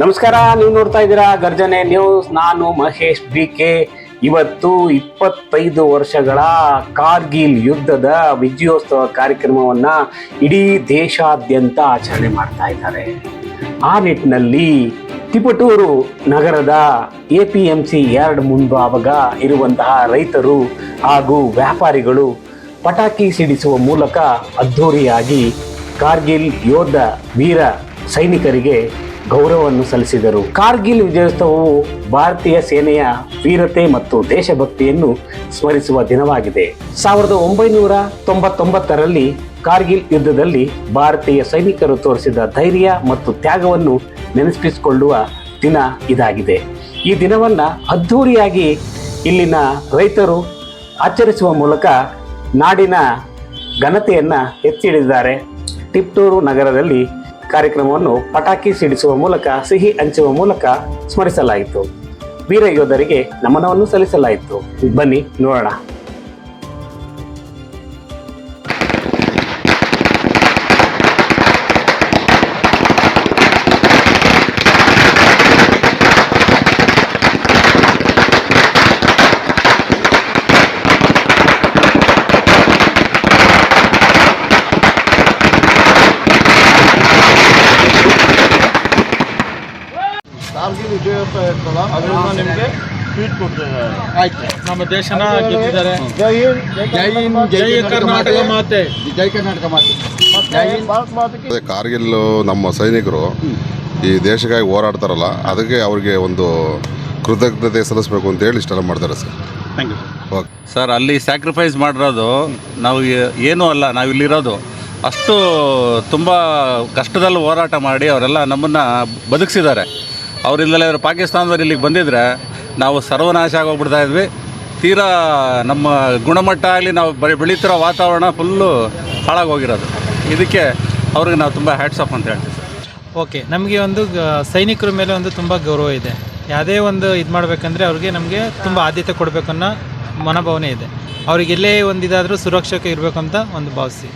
ನಮಸ್ಕಾರ, ನೀವು ನೋಡ್ತಾ ಇದ್ದೀರಾ ಗರ್ಜನೆ ನ್ಯೂಸ್. ನಾನು ಮಹೇಶ್ BK. ಇವತ್ತು 25 ವರ್ಷಗಳ ಕಾರ್ಗಿಲ್ ಯುದ್ಧದ ವಿಜಯೋತ್ಸವ ಕಾರ್ಯಕ್ರಮವನ್ನ ಇಡೀ ದೇಶಾದ್ಯಂತ ಆಚರಣೆ ಮಾಡ್ತಾ ಇದ್ದಾರೆ. ಆ ನಿಟ್ಟಿನಲ್ಲಿ ತಿಪಟೂರು ನಗರದ APMC 2 ಮುಂಭಾಗ ಇರುವಂತಹ ರೈತರು ಹಾಗೂ ವ್ಯಾಪಾರಿಗಳು ಪಟಾಕಿ ಸಿಡಿಸುವ ಮೂಲಕ ಅದ್ಧೂರಿಯಾಗಿ ಕಾರ್ಗಿಲ್ ಯೋಧ ವೀರ ಸೈನಿಕರಿಗೆ ಗೌರವವನ್ನು ಸಲ್ಲಿಸಿದರು. ಕಾರ್ಗಿಲ್ ವಿಜಯೋತ್ಸವವು ಭಾರತೀಯ ಸೇನೆಯ ವೀರತೆ ಮತ್ತು ದೇಶಭಕ್ತಿಯನ್ನು ಸ್ಮರಿಸುವ ದಿನವಾಗಿದೆ. 1999ರಲ್ಲಿ ಕಾರ್ಗಿಲ್ ಯುದ್ಧದಲ್ಲಿ ಭಾರತೀಯ ಸೈನಿಕರು ತೋರಿಸಿದ ಧೈರ್ಯ ಮತ್ತು ತ್ಯಾಗವನ್ನು ನೆನಪಿಸಿಕೊಳ್ಳುವ ದಿನ ಇದಾಗಿದೆ. ಈ ದಿನವನ್ನು ಅದ್ಧೂರಿಯಾಗಿ ಇಲ್ಲಿನ ರೈತರು ಆಚರಿಸುವ ಮೂಲಕ ನಾಡಿನ ಘನತೆಯನ್ನು ಎತ್ತಿ ಹಿಡಿದಿದ್ದಾರೆ. ತಿಪಟೂರು ನಗರದಲ್ಲಿ ಕಾರ್ಯಕ್ರಮವನ್ನು ಪಟಾಕಿ ಸಿಡಿಸುವ ಮೂಲಕ, ಸಿಹಿ ಹಂಚುವ ಮೂಲಕ ಸ್ಮರಿಸಲಾಯಿತು. ವೀರ ಯೋಧರಿಗೆ ನಮನವನ್ನು ಸಲ್ಲಿಸಲಾಯಿತು. ಬನ್ನಿ ನೋಡೋಣ. ಕಾರ್ಗಿಲ್ ವಿಜಯೋತ್ಸವ ಇರ್ತಲ್ಲ, ಅದರಿಂದ ನಿಮಗೆ ಟ್ವೀಟ್ ಕೊಡ್ತೇವೆ. ಆಯ್ತು, ನಮ್ಮ ದೇಶನ ಗೆದ್ದಿದ್ದಾರೆ. ಜೈ ಹಿಂದ್, ಜೈ ಹಿಂದ್, ಜೈ ಕರ್ನಾಟಕ ಮಾತೆ, ಜೈ ಕರ್ನಾಟಕ ಮಾತೆ, ಜೈ ಹಿಂದ್, ಭಾರತ ಮಾತೆ. ಕಾರ್ಗಿಲ್ ನಮ್ಮ ಸೈನಿಕರು ಈ ದೇಶಕ್ಕಾಗಿ ಹೋರಾಡ್ತಾರಲ್ಲ, ಅದಕ್ಕೆ ಅವ್ರಿಗೆ ಒಂದು ಕೃತಜ್ಞತೆ ಸಲ್ಲಿಸಬೇಕು ಅಂತ ಹೇಳಿ ಇಷ್ಟೆಲ್ಲ ಮಾಡ್ತಾರೆ ಸರ್. Thank you sir. ಅಲ್ಲಿ ಸ್ಯಾಕ್ರಿಫೈಸ್ ಮಾಡಿರೋದು ನಾವು ಏನೂ ಅಲ್ಲ, ನಾವು ಇಲ್ಲಿರೋದು ಅಷ್ಟು ತುಂಬ ಕಷ್ಟದಲ್ಲಿ ಹೋರಾಟ ಮಾಡಿ ಅವರೆಲ್ಲ ನಮ್ಮನ್ನು ಬದುಕಿಸಿದ್ದಾರೆ. ಅವರಿಲ್ಲದೆ ಪಾಕಿಸ್ತಾನದವ್ರು ಇಲ್ಲಿಗೆ ಬಂದಿದ್ದರೆ ನಾವು ಸರ್ವನಾಶ ಆಗೋಗ್ಬಿಡ್ತಾ ಇದ್ವಿ. ತೀರಾ ನಮ್ಮ ಗುಣಮಟ್ಟ ಆಗಲಿ, ನಾವು ಬೆಳೀತಿರೋ ವಾತಾವರಣ ಫುಲ್ಲು ಹಾಳಾಗೋಗಿರೋದು. ಇದಕ್ಕೆ ಅವ್ರಿಗೆ ನಾವು ತುಂಬ ಹ್ಯಾಟ್ಸ್ ಆಫ್ ಅಂತ ಹೇಳ್ತೀವಿ ಸರ್. ಓಕೆ, ನಮಗೆ ಒಂದು ಸೈನಿಕರ ಮೇಲೆ ಒಂದು ತುಂಬ ಗೌರವ ಇದೆ. ಯಾವುದೇ ಒಂದು ಇದು ಮಾಡಬೇಕಂದ್ರೆ ಅವ್ರಿಗೆ ನಮಗೆ ತುಂಬ ಆದ್ಯತೆ ಕೊಡಬೇಕನ್ನೋ ಮನೋಭಾವನೆ ಇದೆ. ಅವ್ರಿಗೆ ಎಲ್ಲೇ ಒಂದು ಇದಾದರೂ ಸುರಕ್ಷತೆ ಇರಬೇಕಂತ ಒಂದು ಭಾವಿಸಿ